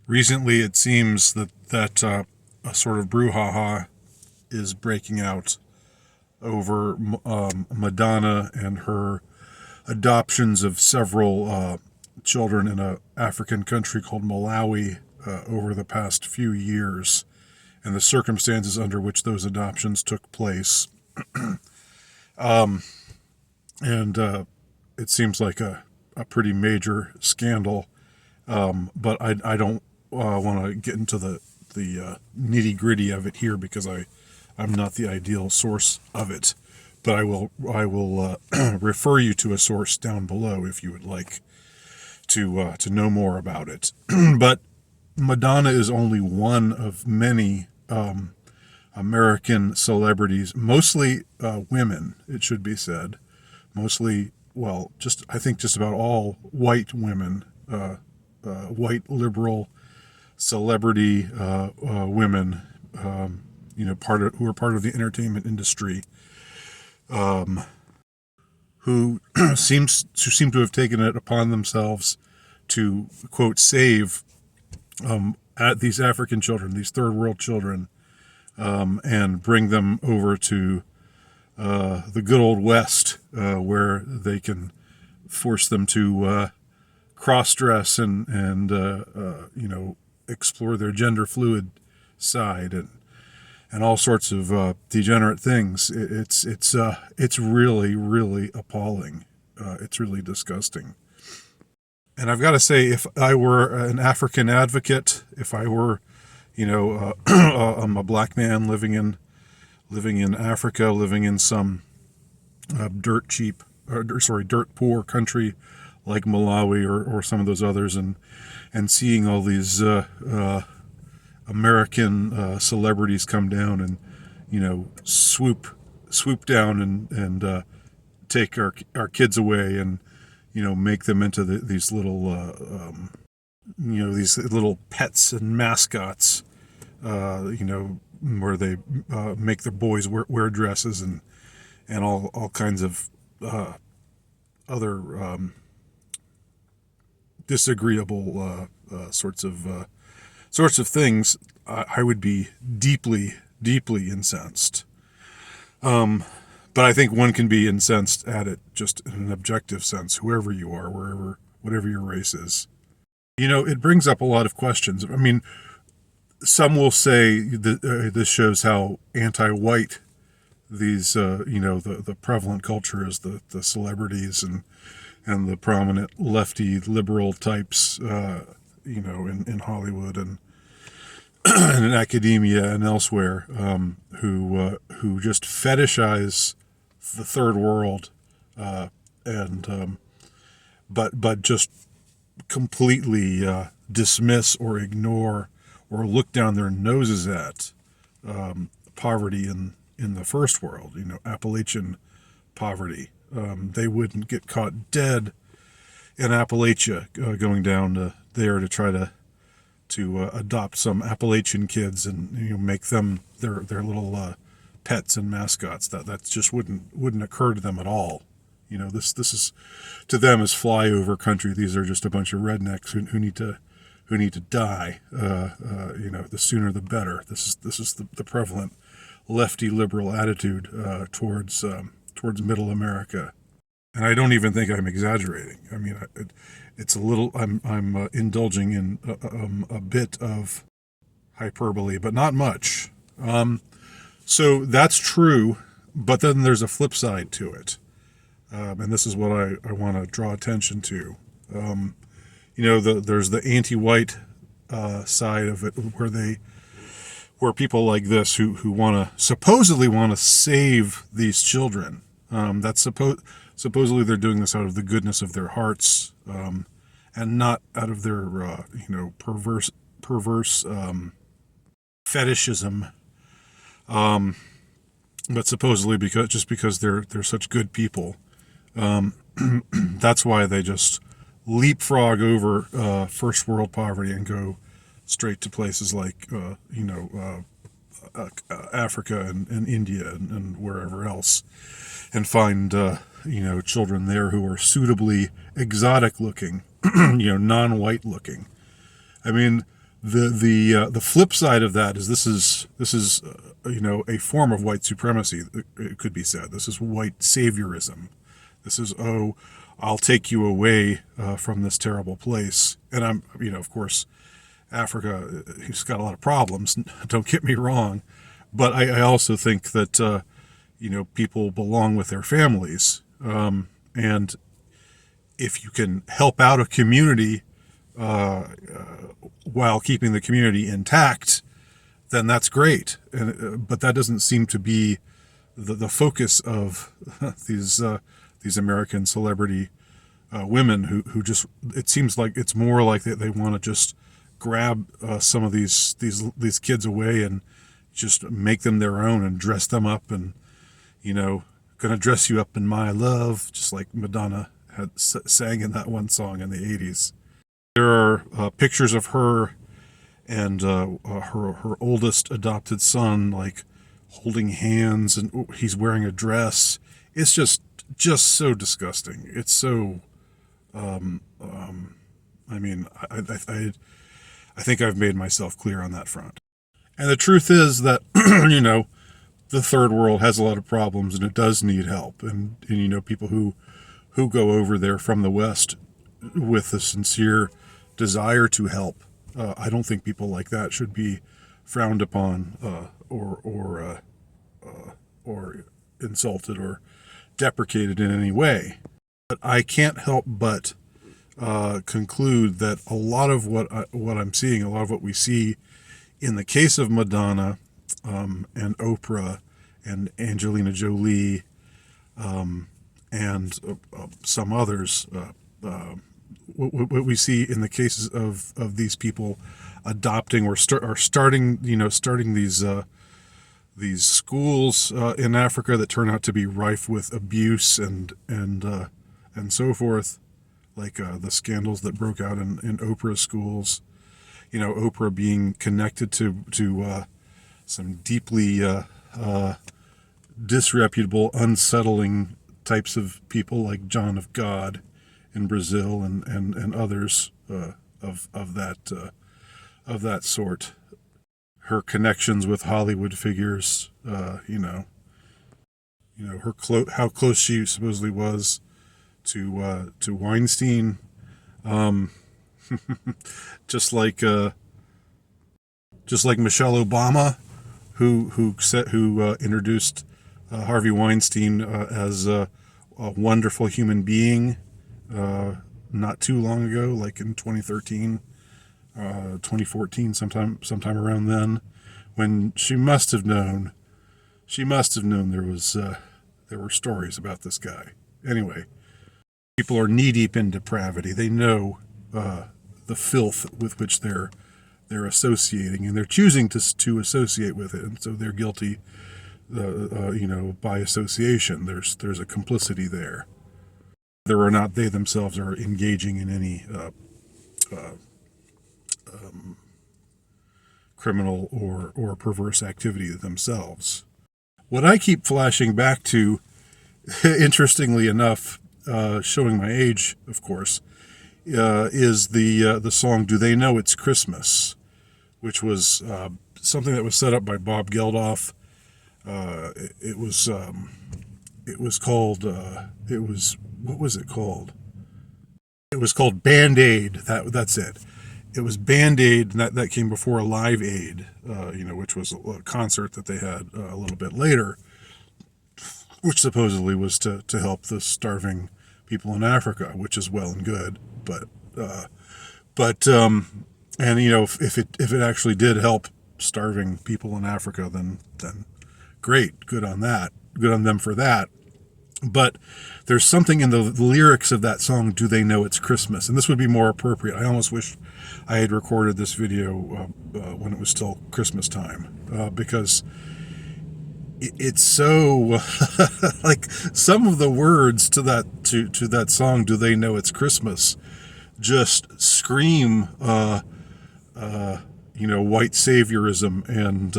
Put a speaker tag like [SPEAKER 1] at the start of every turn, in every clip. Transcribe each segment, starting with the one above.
[SPEAKER 1] Recently, it seems that a sort of brouhaha is breaking out over Madonna and her adoptions of several children in an African country called Malawi over the past few years, and the circumstances under which those adoptions took place. And it seems like a pretty major scandal, but I don't want to get into the nitty gritty of it here because I'm not the ideal source of it. But I will refer you to a source down below if you would like to know more about it. But Madonna is only one of many American celebrities, mostly women, it should be said, mostly, well, I think just about all white women, white liberal celebrity women, who are part of the entertainment industry, who seem to have taken it upon themselves to, quote, save at these African children, these third world children, and bring them over to the good old West, where they can force them to cross-dress and explore their gender fluid side and all sorts of degenerate things. It's really, really appalling. It's really disgusting. And I've got to say, if I were an African advocate, if I were, I'm a black man living in Africa, living in some dirt poor country like Malawi or some of those others, and seeing all these American celebrities come down and swoop down and take our kids away and make them into these little pets and mascots, where they make their boys wear dresses and all kinds of other disagreeable sorts of things. I would be deeply, deeply incensed. But I think one can be incensed at it just in an objective sense, whoever you are, whatever your race is. It brings up a lot of questions. I mean, some will say that this shows how anti-white these, the prevalent culture is, the celebrities and the prominent lefty liberal types, in Hollywood and and in academia and elsewhere, who just fetishize the third world, but just completely dismiss or ignore or look down their noses at poverty in the first world. Appalachian poverty. They wouldn't get caught dead in Appalachia going down there to try to adopt some Appalachian kids and make them their little pets and mascots. That just wouldn't occur to them at all. This is, to them, is flyover country. These are just a bunch of rednecks who need to die. The sooner the better. This is the prevalent lefty liberal attitude towards Middle America. And I don't even think I'm exaggerating. I mean, it's a little. I'm indulging in a bit of hyperbole, but not much. So that's true, but then there's a flip side to it, and this is what I want to draw attention to. There's the anti-white side of it, where people like this who supposedly want to save these children. Supposedly they're doing this out of the goodness of their hearts, and not out of their perverse fetishism. But supposedly because they're such good people, that's why they just leapfrog over first world poverty and go straight to places like Africa and India and wherever else, and find children there who are suitably exotic looking, non-white looking. I mean, The flip side of that is this is a form of white supremacy. It could be said this is white saviorism. This is, oh, I'll take you away from this terrible place. And I'm, of course, Africa, he's got a lot of problems. Don't get me wrong, but I also think that people belong with their families, and if you can help out a community while keeping the community intact, then that's great. And but that doesn't seem to be the focus of these American celebrity women who just, it seems like it's more like they want to just grab some of these kids away and just make them their own and dress them up and gonna dress you up in my love, just like Madonna had sang in that one song in the 80s. There are pictures of her and her oldest adopted son, like holding hands, and he's wearing a dress. It's just so disgusting. It's so. I mean, I think I've made myself clear on that front. And the truth is that the third world has a lot of problems, and it does need help. And people who go over there from the West with a sincere desire to help. I don't think people like that should be frowned upon or insulted or deprecated in any way. But I can't help but conclude that a lot of what I'm seeing, a lot of what we see in the case of Madonna and Oprah and Angelina Jolie and some others, what we see in the cases of these people adopting or starting these schools in Africa that turn out to be rife with abuse and so forth, like the scandals that broke out in Oprah's schools. Oprah being connected to some deeply disreputable, unsettling types of people like John of God in Brazil and others of that sort. Her connections with Hollywood figures, her how close she supposedly was to Weinstein, just like Michelle Obama, who introduced Harvey Weinstein as a wonderful human being not too long ago, like in 2013, 2014, sometime around then, when she must have known there were stories about this guy. Anyway, people are knee deep in depravity. They know the filth with which they're associating, and they're choosing to associate with it, and so they're guilty. By association, there's a complicity there, whether or not they themselves are engaging in any criminal or perverse activity themselves. What I keep flashing back to, interestingly enough, showing my age, of course, is the song "Do They Know It's Christmas," which was something that was set up by Bob Geldof. It was called. What was it called? It was called Band-Aid. That's it. It was Band-Aid, and that came before Live Aid, which was a concert that they had a little bit later, which supposedly was to help the starving people in Africa, which is well and good. But if it actually did help starving people in Africa, then great, good on that, good on them for that. But there's something in the lyrics of that song, "Do They Know It's Christmas?" And this would be more appropriate. I almost wish I had recorded this video when it was still Christmas time, because it's so like some of the words to that song, "Do They Know It's Christmas?" just scream white saviorism, and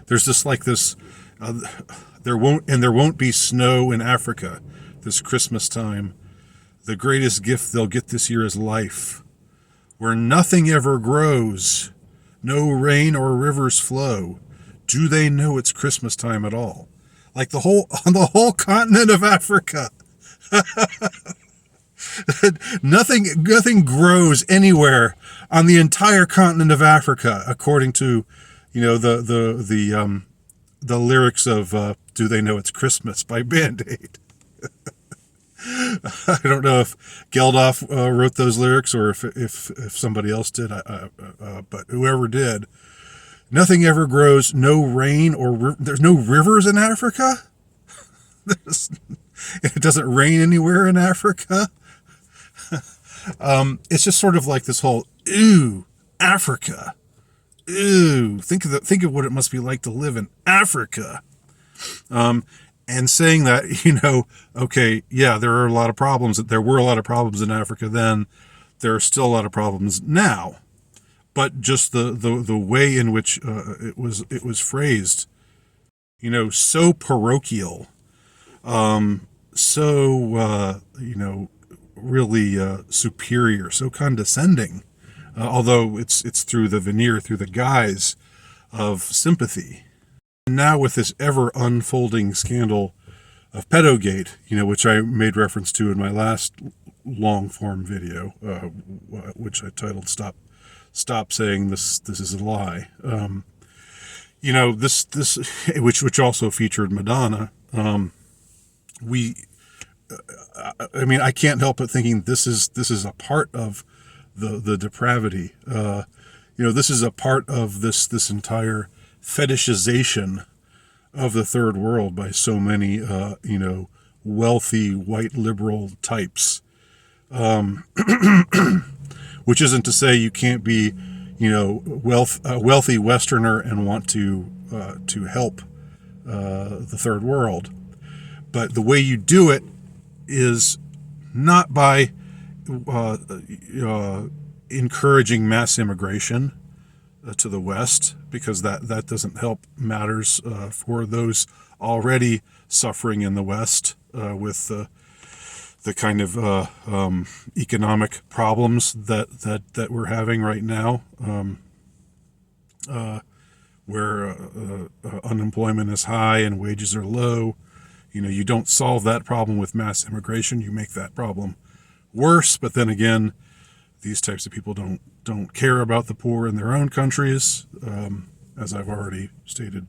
[SPEAKER 1] there's just like this. There won't be snow in Africa this Christmas time. The greatest gift they'll get this year is life. Where nothing ever grows, no rain or rivers flow. Do they know it's Christmas time at all? Like on the whole continent of Africa. Nothing grows anywhere on the entire continent of Africa, according to, the lyrics of "Do They Know It's Christmas" by Band Aid. I don't know if Geldof wrote those lyrics or if somebody else did, but whoever did, nothing ever grows. No rain there's no rivers in Africa. It doesn't rain anywhere in Africa. It's just sort of like this whole ooh, Africa. Ooh, think of what it must be like to live in Africa. And saying that, okay, yeah, there were a lot of problems in Africa then. There are still a lot of problems now, but just the way in which it was phrased, so parochial, so really superior, so condescending. Although it's through the veneer, through the guise of sympathy. Now with this ever unfolding scandal of pedogate, which I made reference to in my last long form video, which I titled "Stop Saying This Is a Lie." This which also featured Madonna. I can't help but thinking this is a part of the depravity. This is a part of this entire fetishization of the third world by so many, wealthy white liberal types. Which isn't to say you can't be, a wealthy Westerner and want to help the third world, but the way you do it is not by encouraging mass immigration to the West, because that doesn't help matters for those already suffering in the West with the kind of economic problems that we're having right now, where unemployment is high and wages are low. You don't solve that problem with mass immigration. You make that problem worse. But then again, these types of people don't care about the poor in their own countries, as I've already stated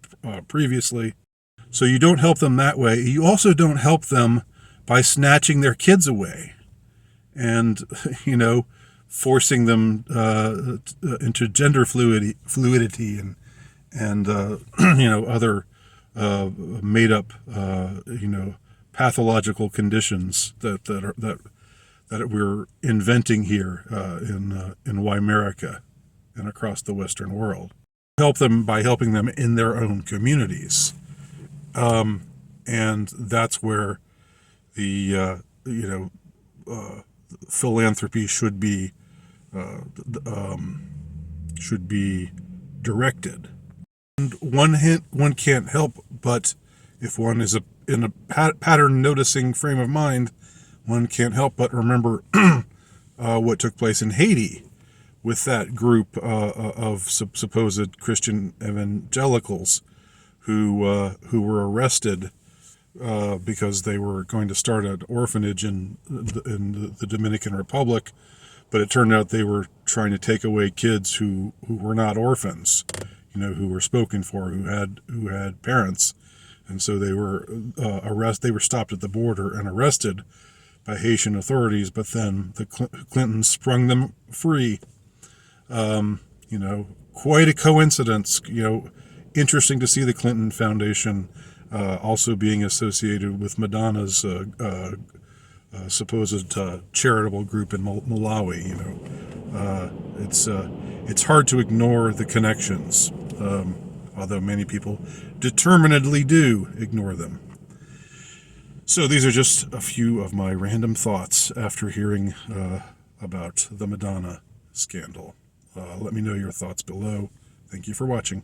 [SPEAKER 1] previously. So you don't help them that way. You also don't help them by snatching their kids away and, forcing them into gender fluidity and other made up, pathological conditions that we're inventing here in Weimerica and across the Western world. Help them by helping them in their own communities, and that's where the philanthropy should be directed. And one can't help but, if one is in a pattern noticing frame of mind, one can't help but remember what took place in Haiti with that group of supposed Christian evangelicals who were arrested because they were going to start an orphanage in the Dominican Republic, but it turned out they were trying to take away kids who were not orphans, who were spoken for, who had parents, and so they were They were stopped at the border and arrested by Haitian authorities, but then the Clintons sprung them free. Quite a coincidence. Interesting to see the Clinton Foundation also being associated with Madonna's supposed charitable group in Malawi. It's hard to ignore the connections, although many people determinedly do ignore them. So these are just a few of my random thoughts after hearing about the Madonna scandal. Let me know your thoughts below. Thank you for watching.